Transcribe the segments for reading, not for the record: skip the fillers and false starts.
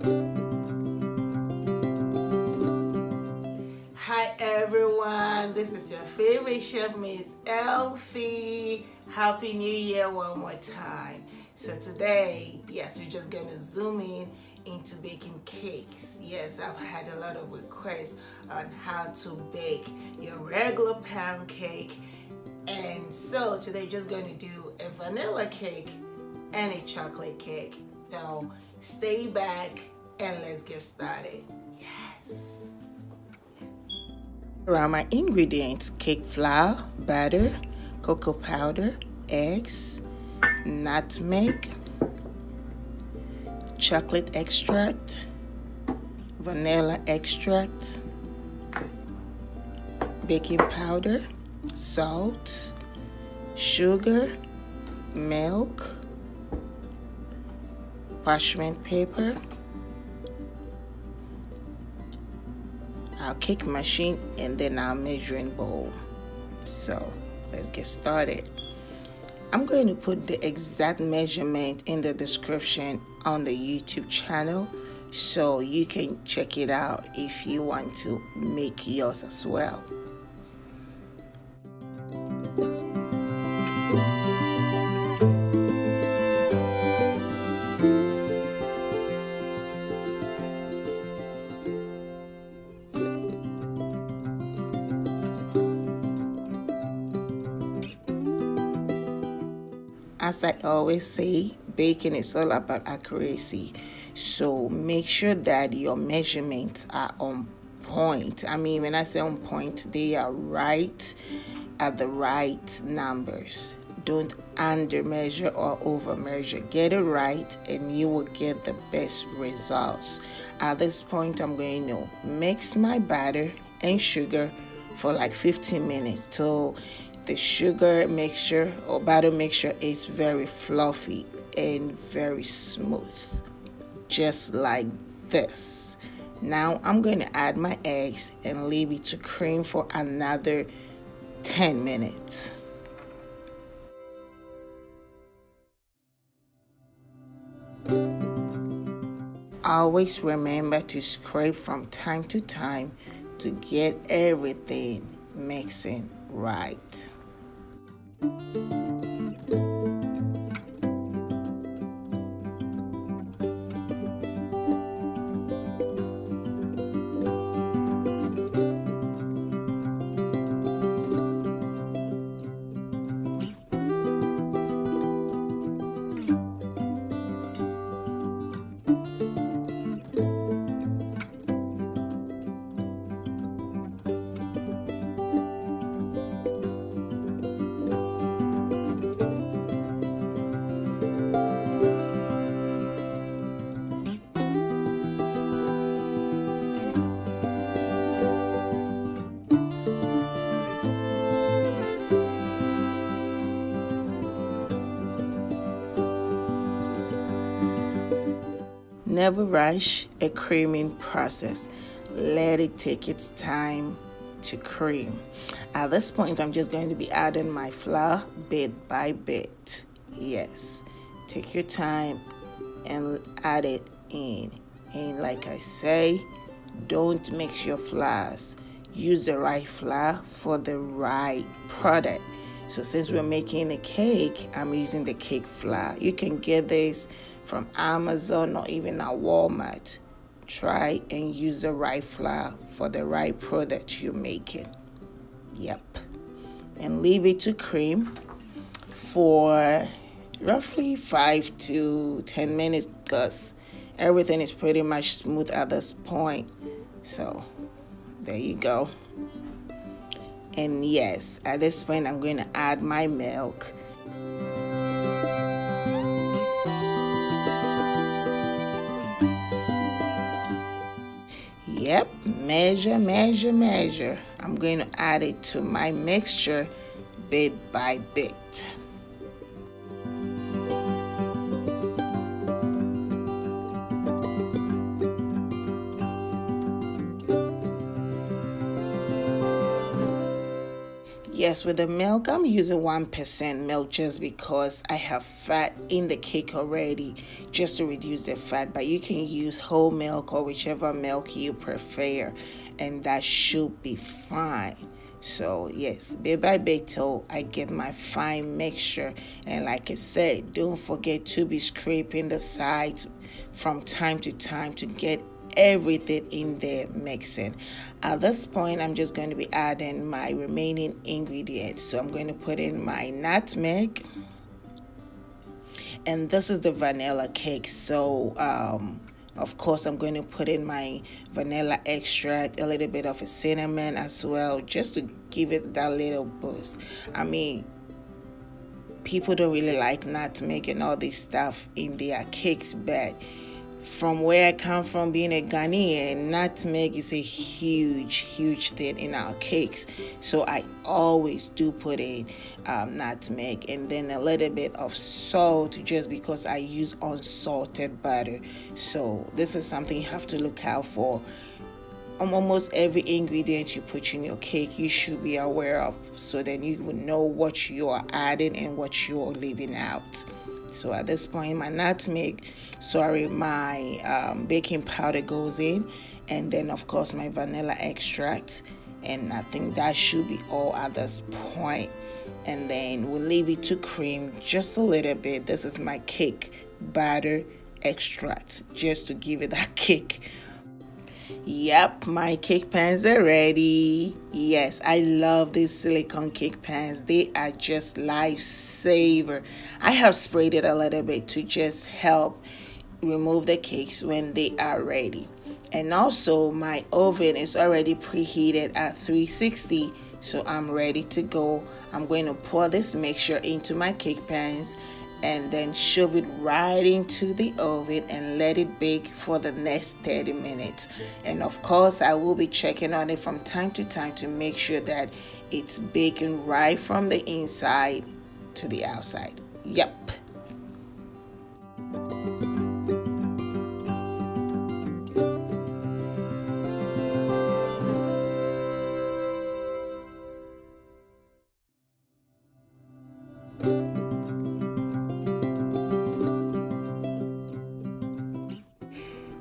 Hi everyone, this is your favorite chef, Miss Elfe. Happy New Year one more time. So today, yes, we're just going to zoom in into baking cakes. Yes, I've had a lot of requests on how to bake your regular pound cake. And so today we're just going to do a vanilla cake and a chocolate cake. So stay back and let's get started. Yes. Around my ingredients: cake flour, butter, cocoa powder, eggs, nutmeg, chocolate extract, vanilla extract, baking powder, salt, sugar, milk, parchment paper, our cake machine, and then our measuring bowl. So let's get started. I'm going to put the exact measurement in the description on the YouTube channel so you can check it out if you want to make yours as well. As I always say, baking is all about accuracy. So make sure that your measurements are on point. I mean, when I say on point, they are right at the right numbers. Don't under measure or over measure. Get it right and you will get the best results. At this point, I'm going to mix my batter and sugar for like 15 minutes till the sugar mixture or batter mixture is very fluffy and very smooth, just like this. Now I'm going to add my eggs and leave it to cream for another 10 minutes. Always remember to scrape from time to time to get everything mixing right. Never rush a creaming process. Let it take its time to cream. At this point, I'm just going to be adding my flour bit by bit. Yes, take your time and add it in. And like I say, don't mix your flours. Use the right flour for the right product. So since we're making a cake, I'm using the cake flour. You can get this from Amazon or even at Walmart. Try and use the right flour for the right product you're making. Yep. And leave it to cream for roughly 5 to 10 minutes because everything is pretty much smooth at this point. So there you go. And yes, at this point I'm going to add my milk. Yep, measure, measure, measure. I'm going to add it to my mixture bit by bit. Yes, with the milk, I'm using 1% milk just because I have fat in the cake already, just to reduce the fat. But you can use whole milk or whichever milk you prefer, and that should be fine. So yes, bit by bit till I get my fine mixture. And like I said, don't forget to be scraping the sides from time to time to get everything in there mixing. At this point, I'm just going to be adding my remaining ingredients. So I'm going to put in my nutmeg, and this is the vanilla cake. So of course, I'm going to put in my vanilla extract, a little bit of a cinnamon as well, just to give it that little boost. I mean, people don't really like nutmeg and all this stuff in their cakes, but from where I come from, being a Ghanaian, nutmeg is a huge thing in our cakes. So I always do put in nutmeg, and then a little bit of salt, just because I use unsalted butter. So this is something you have to look out for. Almost every ingredient you put in your cake, you should be aware of, so then you will know what you are adding and what you are leaving out. So at this point, my baking powder goes in, and then of course my vanilla extract, and I think that should be all at this point. And then we'll leave it to cream just a little bit. This is my cake batter extract, just to give it that kick. Yep, my cake pans are ready. Yes, I love these silicone cake pans. They are just lifesaver. I have sprayed it a little bit to just help remove the cakes when they are ready. And also my oven is already preheated at 360, so I'm ready to go. I'm going to pour this mixture into my cake pans and then shove it right into the oven and let it bake for the next 30 minutes. And of course, I will be checking on it from time to time to make sure that it's baking right from the inside to the outside. Yep.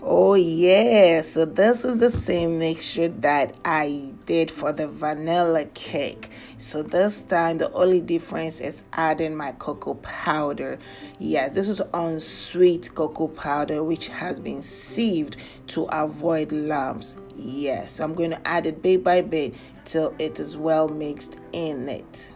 Oh yeah, so this is the same mixture that I did for the vanilla cake. So this time the only difference is adding my cocoa powder. Yes, this is unsweet cocoa powder, which has been sieved to avoid lumps. Yes, so I'm going to add it bit by bit till it is well mixed in it.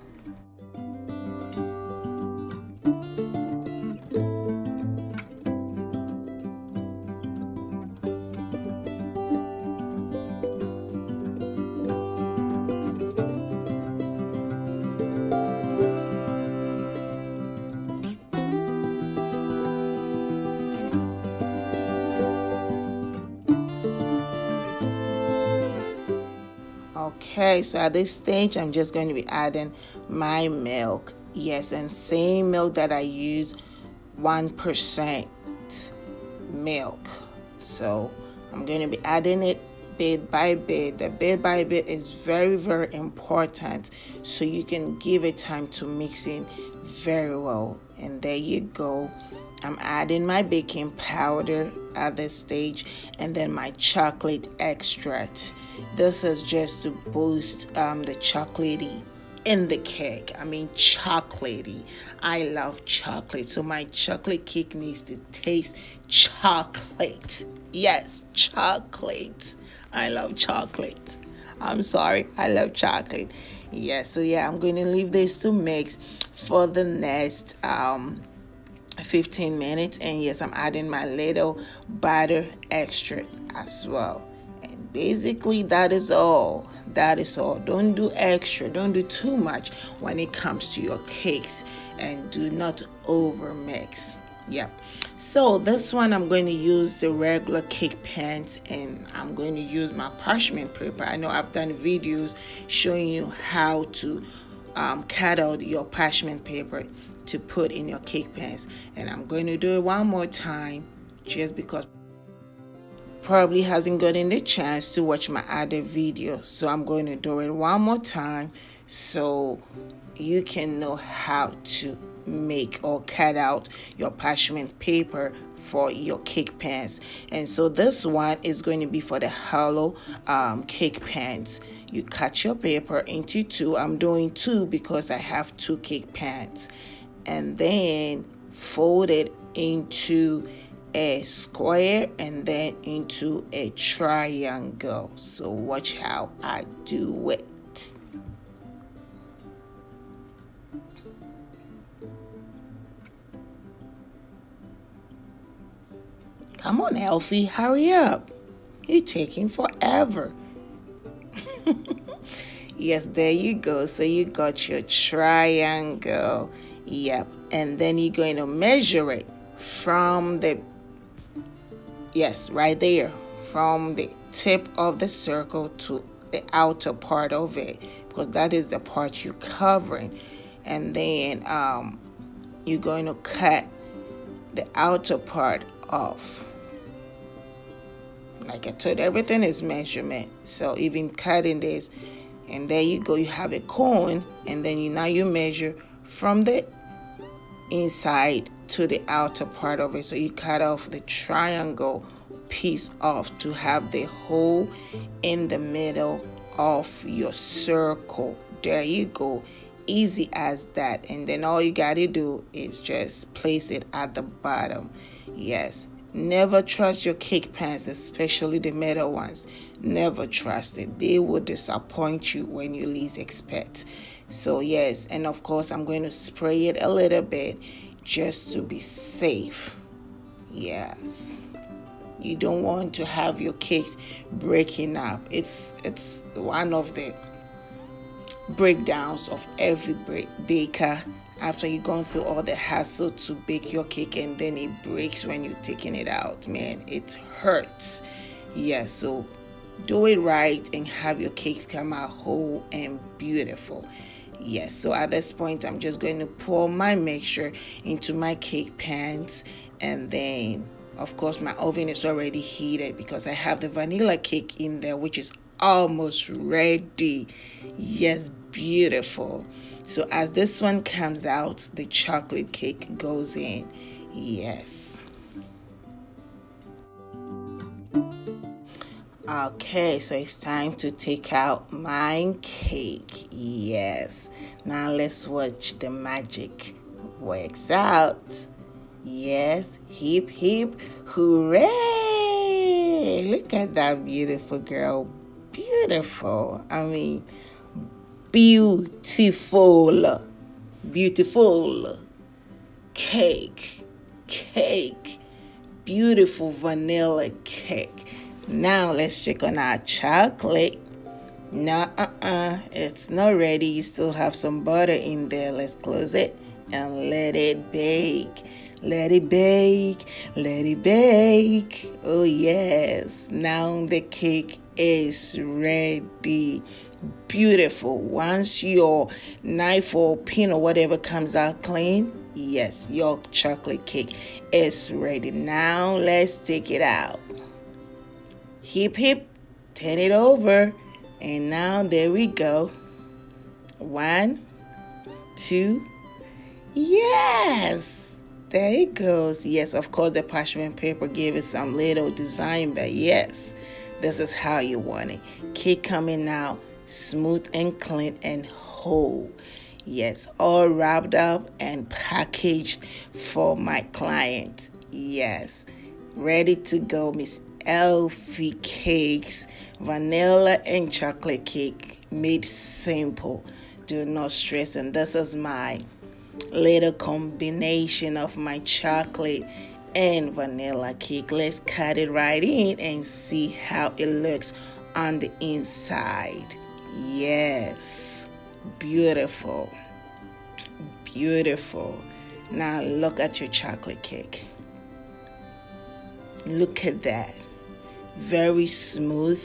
Okay, so at this stage, I'm just going to be adding my milk. Yes, and same milk that I use, 1% milk. So I'm going to be adding it bit by bit. The bit by bit is very important, so you can give it time to mix in very well. And there you go. I'm adding my baking powder at this stage, and then my chocolate extract. This is just to boost the chocolatey in the cake. I mean, chocolatey. I love chocolate, so my chocolate cake needs to taste chocolate. Yes, chocolate. I love chocolate. I'm sorry, I love chocolate. Yes, so yeah, I'm going to leave this to mix for the next 15 minutes. And yes, I'm adding my little butter extract as well. And basically that is all. Don't do extra, don't do too much when it comes to your cakes, and do not over mix. Yep. So this one, I'm going to use the regular cake pans, and I'm going to use my parchment paper. I know I've done videos showing you how to cut out your parchment paper to put in your cake pans, and I'm going to do it one more time just because probably hasn't gotten the chance to watch my other video, so I'm going to do it one more time so you can know how to make or cut out your parchment paper for your cake pans. And so this one is going to be for the hollow cake pans. You cut your paper into two. I'm doing two because I have two cake pans, and then fold it into a square and then into a triangle. So watch how I do it. Come on, Elfie, hurry up. You're taking forever. Yes, there you go. So you got your triangle. Yep. And then you're going to measure it from the, yes, right there, from the tip of the circle to the outer part of it, because that is the part you're covering. And then you're going to cut the outer part off. Like I told, everything is measurement. So even cutting this, and there you go, you have a cone, and then you measure from the inside to the outer part of it. So you cut off the triangle piece off to have the hole in the middle of your circle. There you go, easy as that. And then all you gotta do is just place it at the bottom. Yes, never trust your cake pans, especially the metal ones. Never trust it. They will disappoint you when you least expect. So yes, and of course I'm going to spray it a little bit just to be safe. Yes, you don't want to have your cakes breaking up. It's one of the breakdowns of every baker. After you've gone through all the hassle to bake your cake and then it breaks when you're taking it out, man, it hurts. Yeah, so do it right and have your cakes come out whole and beautiful. Yes, so at this point I'm just going to pour my mixture into my cake pans, and then of course my oven is already heated because I have the vanilla cake in there, which is almost ready. Yes, beautiful. So as this one comes out, the chocolate cake goes in. Yes. Okay, so it's time to take out my cake. Yes. Now let's watch the magic works out. Yes. Hip, hip, hooray! Look at that beautiful girl. Beautiful. I mean, beautiful. Beautiful. Cake. Beautiful vanilla cake. Now let's check on our chocolate. No, it's not ready. You still have some butter in there. Let's close it and let it bake. Let it bake. Let it bake. Oh yes. Now the cake is ready. Beautiful. Once your knife or pin or whatever comes out clean, yes, your chocolate cake is ready. Now let's take it out. Hip, hip, turn it over. And now there we go. 1, 2, yes. There it goes. Yes, of course, the parchment paper gave it some little design, but yes, this is how you want it. Cake coming out smooth and clean and whole. Yes, all wrapped up and packaged for my client. Yes, ready to go, Miss Elfe cakes, vanilla and chocolate cake, made simple. Do not stress. And this is my little combination of my chocolate and vanilla cake. Let's cut it right in and see how it looks on the inside. Yes, beautiful. Beautiful. Now look at your chocolate cake. Look at that. Very smooth,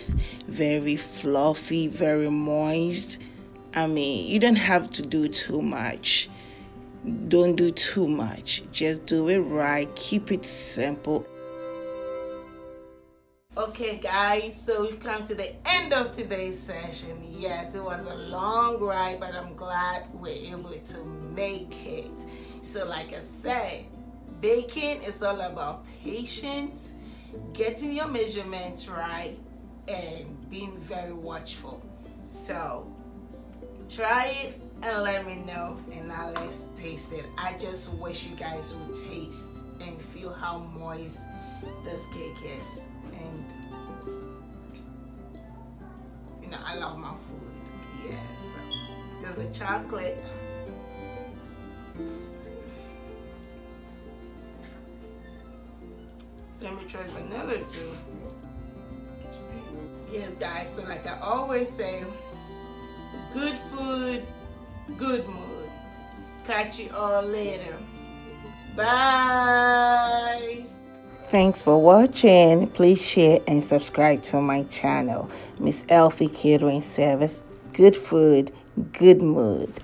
very fluffy, very moist. I mean, you don't have to do too much. Don't do too much. Just do it right. Keep it simple. Okay guys, so we've come to the end of today's session. Yes, it was a long ride, but I'm glad we're able to make it. So like I said, baking is all about patience, getting your measurements right, and being very watchful. So try it and let me know, and now let's taste it. I just wish you guys would taste and feel how moist this cake is. And you know, I love my food. Yes. There's the chocolate. Let me try vanilla too. Yes guys, so like I always say, good food, good mood. Catch you all later. Bye. Thanks for watching. Please share and subscribe to my channel, Miss Elfe Catering Service. Good food, good mood.